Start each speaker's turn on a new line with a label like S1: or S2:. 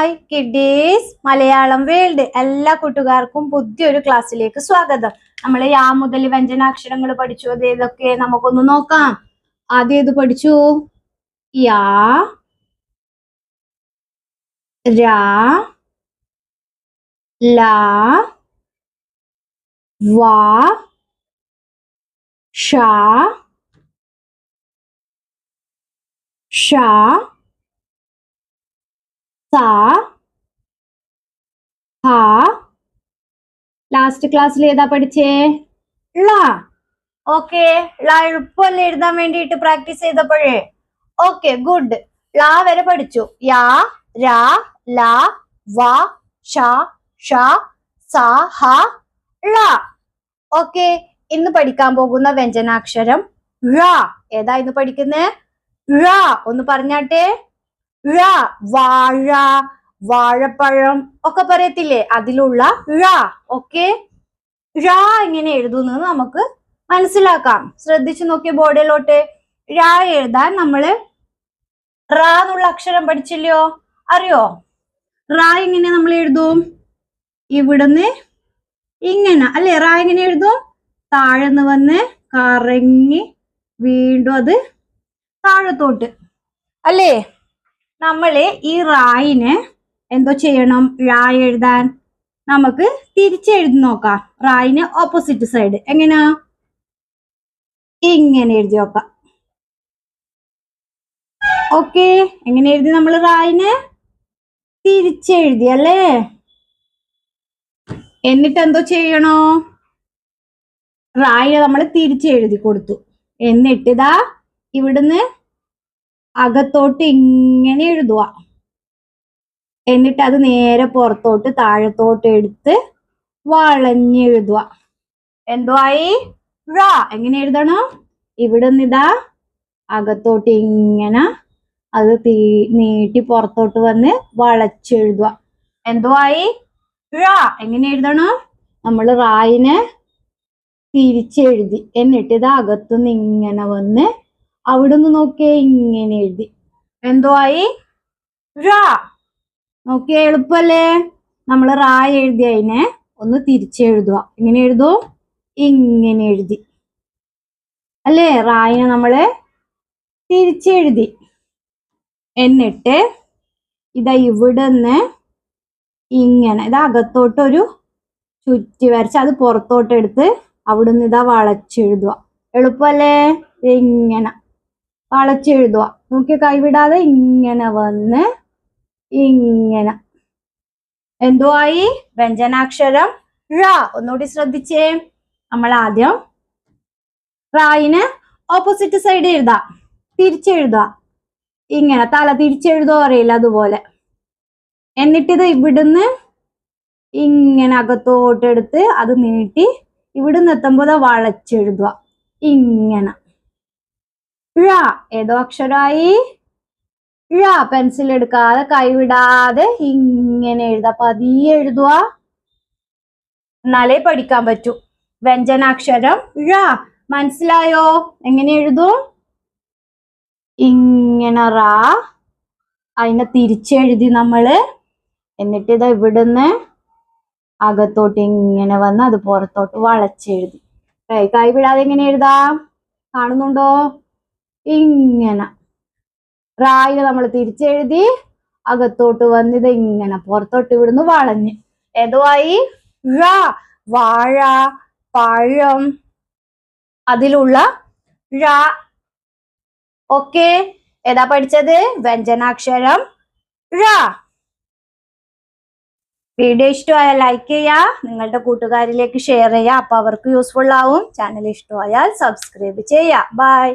S1: Hi kiddies Malayalam world. എല്ലാ കൂട്ടുകാർക്കും പുതിയൊരു ക്ലാസ്സിലേക്ക് സ്വാഗതം. നമ്മൾ യാ മുതൽ വ്യഞ്ജനാക്ഷരങ്ങൾ പഠിച്ചു. അത് ഏതൊക്കെ നമുക്കൊന്ന് നോക്കാം. ആദ്യം ഏത് പഠിച്ചു? യാ, രാ, ലാ, വാ, ഷാ, ഷ, സ, ഹ. ലാസ്റ്റ് ക്ലാസ്സിൽ ഏതാ പഠിച്ചേ? ള. ഓക്കെ, ള എളുപ്പമല്ലേ എഴുതാൻ വേണ്ടിയിട്ട് പ്രാക്ടീസ് ചെയ്തപ്പോഴേ. Okay, good. ള വരെ പഠിച്ചു. യാ, രാ, ല, വ, ഷ, ഷ, സ, ഹ, ള. ഓക്കെ, ഇന്ന് പഠിക്കാൻ പോകുന്ന വ്യഞ്ജനാക്ഷരം ഴ. ഏതാ ഇന്ന് പഠിക്കുന്നേ? ഴ. ഒന്ന് പറഞ്ഞാട്ടെ. ഴ. വാഴ, വാഴപ്പഴം ഒക്കെ പറയത്തില്ലേ, അതിലുള്ള ഴ. ഓക്കെ, ഴ എങ്ങനെ എഴുതുന്നത് നമുക്ക് മനസ്സിലാക്കാം. ശ്രദ്ധിച്ചു നോക്കിയ ബോർഡിലോട്ട്. ഴ എഴുതാൻ നമ്മള് റ എന്നുള്ള അക്ഷരം പഠിച്ചില്ലയോ? അറിയോ? റ എങ്ങനെ നമ്മൾ എഴുതും? ഇവിടുന്ന് ഇങ്ങനെ അല്ലെ? റ എങ്ങനെ എഴുതും? താഴെന്ന് വന്ന് കറങ്ങി വീണ്ടും അത് താഴത്തോട്ട് അല്ലേ? നമ്മള് ഈ റായിനെ എന്തോ ചെയ്യണം? ഴ എഴുതാൻ നമുക്ക് തിരിച്ചെഴുതി നോക്കാം. റായിന് ഓപ്പോസിറ്റ് സൈഡ് എങ്ങനെയാ? ഇങ്ങനെ എഴുതി നോക്കാം. ഓക്കെ, എങ്ങനെ എഴുതി നമ്മൾ റായിനെ? തിരിച്ചെഴുതി അല്ലേ? എന്നിട്ട് എന്തോ ചെയ്യണോ? റായിനെ നമ്മൾ തിരിച്ചെഴുതി കൊടുത്തു. എന്നിട്ട് ഇതാ ഇവിടുന്ന് അകത്തോട്ട് ഇങ്ങനെ എഴുതുക. എന്നിട്ട് അത് നേരെ പുറത്തോട്ട് താഴത്തോട്ട് എടുത്ത് വളഞ്ഞെഴുതുക. എന്തുവായി? ഴ. എങ്ങനെ എഴുതണം? ഇവിടുന്ന് ഇതാ അകത്തോട്ട് ഇങ്ങനെ അത് നീട്ടി പുറത്തോട്ട് വന്ന് വളച്ചെഴുതുക. എന്തുവായി? ഴ. എങ്ങനെ എഴുതണം? നമ്മൾ റായിനെ തിരിച്ചെഴുതി. എന്നിട്ട് ഇത് അകത്തുനിന്ന് ഇങ്ങനെ വന്ന് അവിടുന്ന് നോക്കിയേ ഇങ്ങനെ എഴുതി. എന്തുവായി? ഴ. നോക്കിയേ, എളുപ്പല്ലേ? നമ്മൾ റാ എഴുതി അതിനെ ഒന്ന് തിരിച്ചെഴുതുക. ഇങ്ങനെ എഴുതും, ഇങ്ങനെ എഴുതി അല്ലേ? റായിനെ നമ്മള് തിരിച്ചെഴുതി. എന്നിട്ട് ഇതാ ഇവിടുന്ന് ഇങ്ങനെ ഇത് അകത്തോട്ടൊരു ചുറ്റി വരച്ച് അത് പുറത്തോട്ട് എടുത്ത് അവിടുന്ന് ഇതാ വളച്ചെഴുതുക. എളുപ്പല്ലേ? ഇങ്ങനെ വളച്ചെഴുതുക. നോക്കി കൈവിടാതെ ഇങ്ങനെ വന്ന് ഇങ്ങനെ. എന്തുവായി? വ്യഞ്ജനാക്ഷരം ഴ. ഒന്നുകൂടി ശ്രദ്ധിച്ചേ. നമ്മൾ ആദ്യം റായിന് ഓപ്പോസിറ്റ് സൈഡ് എഴുതാം. തിരിച്ചെഴുതുക. ഇങ്ങനെ തല തിരിച്ചെഴുതോ അറിയില്ല, അതുപോലെ. എന്നിട്ടിത് ഇവിടുന്ന് ഇങ്ങനെ അകത്തോട്ടെടുത്ത് അത് നീട്ടി ഇവിടുന്ന് എത്തുമ്പോൾ വളച്ചെഴുതുക. ഇങ്ങനെ ഴ. ഏതോ അക്ഷരമായി? ഴ. പെൻസിൽ എടുക്കാതെ കൈവിടാതെ ഇങ്ങനെ എഴുതാ. പതിയെ എഴുതുക, എന്നാലേ പഠിക്കാൻ പറ്റൂ. വ്യഞ്ജനാക്ഷരം ഴ. മനസ്സിലായോ? എങ്ങനെ എഴുതും? ഇങ്ങനെ റാ, അതിനെ തിരിച്ചെഴുതി നമ്മള്. എന്നിട്ട് ഇത് ഇവിടുന്ന് അകത്തോട്ട് ഇങ്ങനെ വന്ന് അത് പുറത്തോട്ട് വളച്ചെഴുതി. കൈവിടാതെ എങ്ങനെ എഴുതാം? കാണുന്നുണ്ടോ? ഇങ്ങനെ റായിനെ നമ്മൾ തിരിച്ചെഴുതി അകത്തോട്ട് വന്നിത് ഇങ്ങനെ പുറത്തോട്ട് ഇവിടുന്ന് വളഞ്ഞ്. ഏതുവായി? ഴ. വാഴ, പഴം, അതിലുള്ള ഴ. ഓക്കെ, ഏതാ പഠിച്ചത്? വ്യഞ്ജനാക്ഷരം ഴ. വീഡിയോ ഇഷ്ടമായാൽ ലൈക്ക് ചെയ്യുക, നിങ്ങളുടെ കൂട്ടുകാരിലേക്ക് ഷെയർ ചെയ്യുക. അപ്പൊ അവർക്ക് യൂസ്ഫുൾ ആവും. ചാനൽ ഇഷ്ടമായാൽ സബ്സ്ക്രൈബ് ചെയ്യുക. ബൈ.